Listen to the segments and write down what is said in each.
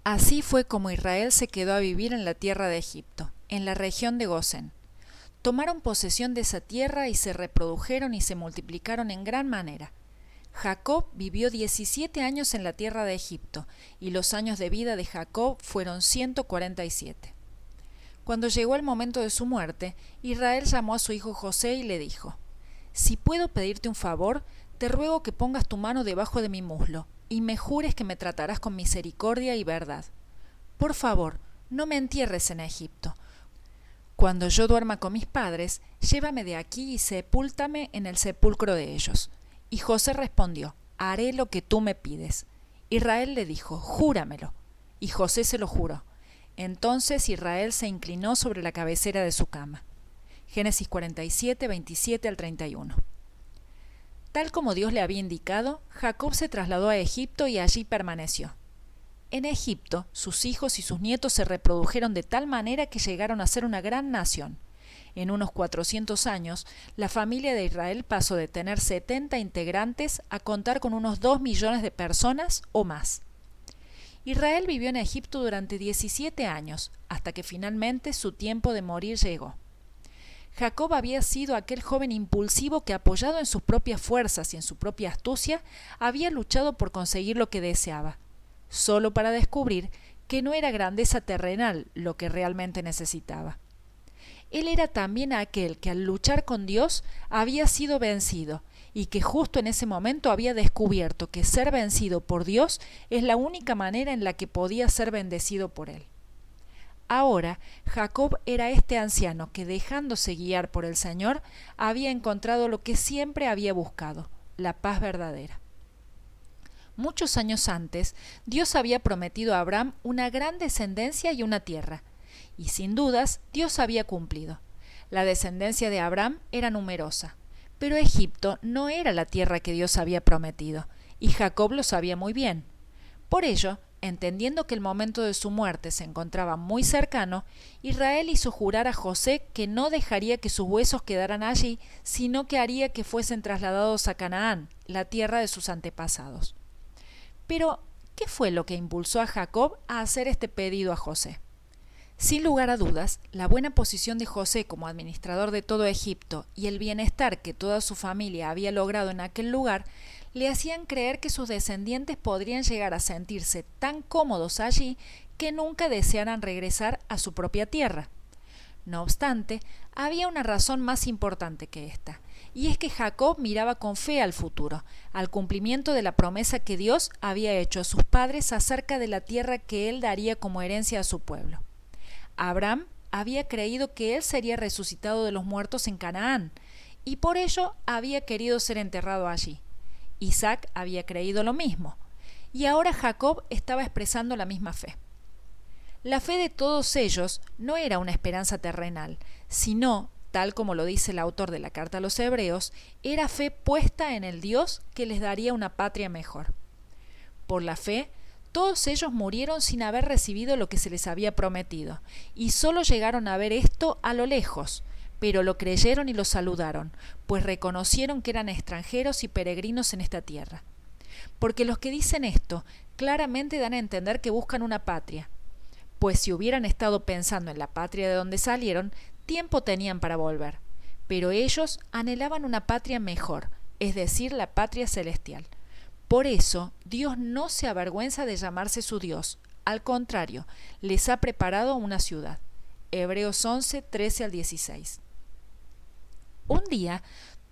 Así fue como Israel se quedó a vivir en la tierra de Egipto, en la región de Gosén. Tomaron posesión de esa tierra y se reprodujeron y se multiplicaron en gran manera. Jacob vivió 17 años en la tierra de Egipto, y los años de vida de Jacob fueron 147. Cuando llegó el momento de su muerte, Israel llamó a su hijo José y le dijo: Si puedo pedirte un favor, te ruego que pongas tu mano debajo de mi muslo, y me jures que me tratarás con misericordia y verdad. Por favor, no me entierres en Egipto. Cuando yo duerma con mis padres, llévame de aquí y sepúltame en el sepulcro de ellos. Y José respondió: Haré lo que tú me pides. Israel le dijo: Júramelo. Y José se lo juró. Entonces Israel se inclinó sobre la cabecera de su cama. Génesis 47, 27 al 31. Tal como Dios le había indicado, Jacob se trasladó a Egipto y allí permaneció. En Egipto, sus hijos y sus nietos se reprodujeron de tal manera que llegaron a ser una gran nación. En unos 400 años, la familia de Israel pasó de tener 70 integrantes a contar con unos 2 millones de personas o más. Israel vivió en Egipto durante 17 años, hasta que finalmente su tiempo de morir llegó. Jacob había sido aquel joven impulsivo que, apoyado en sus propias fuerzas y en su propia astucia, había luchado por conseguir lo que deseaba, solo para descubrir que no era grandeza terrenal lo que realmente necesitaba. Él era también aquel que al luchar con Dios había sido vencido y que justo en ese momento había descubierto que ser vencido por Dios es la única manera en la que podía ser bendecido por Él. Ahora, Jacob era este anciano que, dejándose guiar por el Señor, había encontrado lo que siempre había buscado, la paz verdadera. Muchos años antes, Dios había prometido a Abraham una gran descendencia y una tierra, y sin dudas Dios había cumplido. La descendencia de Abraham era numerosa, pero Egipto no era la tierra que Dios había prometido, y Jacob lo sabía muy bien. Por ello, entendiendo que el momento de su muerte se encontraba muy cercano, Israel hizo jurar a José que no dejaría que sus huesos quedaran allí, sino que haría que fuesen trasladados a Canaán, la tierra de sus antepasados. Pero, ¿qué fue lo que impulsó a Jacob a hacer este pedido a José? Sin lugar a dudas, la buena posición de José como administrador de todo Egipto y el bienestar que toda su familia había logrado en aquel lugar le hacían creer que sus descendientes podrían llegar a sentirse tan cómodos allí que nunca desearan regresar a su propia tierra. No obstante, había una razón más importante que esta, y es que Jacob miraba con fe al futuro, al cumplimiento de la promesa que Dios había hecho a sus padres acerca de la tierra que él daría como herencia a su pueblo. Abraham había creído que él sería resucitado de los muertos en Canaán, y por ello había querido ser enterrado allí. Isaac había creído lo mismo, y ahora Jacob estaba expresando la misma fe. La fe de todos ellos no era una esperanza terrenal, sino, tal como lo dice el autor de la carta a los Hebreos, era fe puesta en el Dios que les daría una patria mejor. Por la fe, todos ellos murieron sin haber recibido lo que se les había prometido, y solo llegaron a ver esto a lo lejos, pero lo creyeron y lo saludaron, pues reconocieron que eran extranjeros y peregrinos en esta tierra. Porque los que dicen esto claramente dan a entender que buscan una patria, pues si hubieran estado pensando en la patria de donde salieron, tiempo tenían para volver. Pero ellos anhelaban una patria mejor, es decir, la patria celestial. Por eso, Dios no se avergüenza de llamarse su Dios. Al contrario, les ha preparado una ciudad. Hebreos 11, 13 al 16. Un día,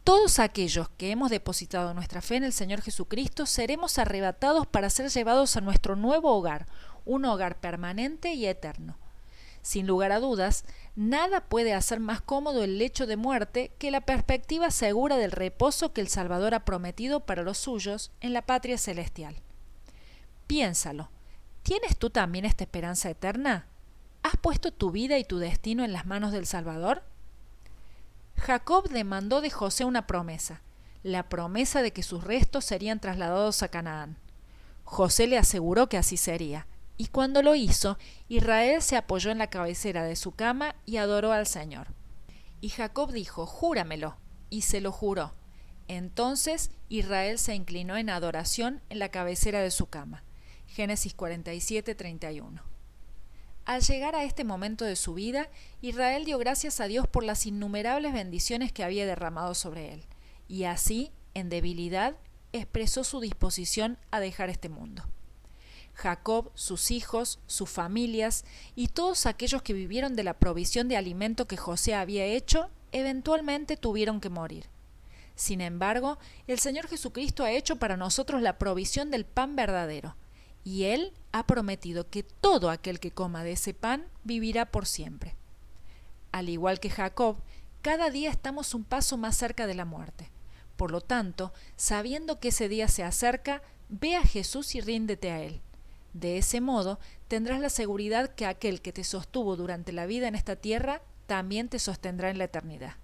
todos aquellos que hemos depositado nuestra fe en el Señor Jesucristo seremos arrebatados para ser llevados a nuestro nuevo hogar, un hogar permanente y eterno. Sin lugar a dudas, nada puede hacer más cómodo el lecho de muerte que la perspectiva segura del reposo que el Salvador ha prometido para los suyos en la patria celestial. Piénsalo, ¿tienes tú también esta esperanza eterna? ¿Has puesto tu vida y tu destino en las manos del Salvador? Jacob demandó de José una promesa, la promesa de que sus restos serían trasladados a Canaán. José le aseguró que así sería, y cuando lo hizo, Israel se apoyó en la cabecera de su cama y adoró al Señor. Y Jacob dijo: Júramelo, y se lo juró. Entonces Israel se inclinó en adoración en la cabecera de su cama. Génesis 47:31. Al llegar a este momento de su vida, Israel dio gracias a Dios por las innumerables bendiciones que había derramado sobre él, y así, en debilidad, expresó su disposición a dejar este mundo. Jacob, sus hijos, sus familias y todos aquellos que vivieron de la provisión de alimento que José había hecho, eventualmente tuvieron que morir. Sin embargo, el Señor Jesucristo ha hecho para nosotros la provisión del pan verdadero, y Él ha prometido que todo aquel que coma de ese pan vivirá por siempre. Al igual que Jacob, cada día estamos un paso más cerca de la muerte. Por lo tanto, sabiendo que ese día se acerca, ve a Jesús y ríndete a Él. De ese modo, tendrás la seguridad que aquel que te sostuvo durante la vida en esta tierra también te sostendrá en la eternidad.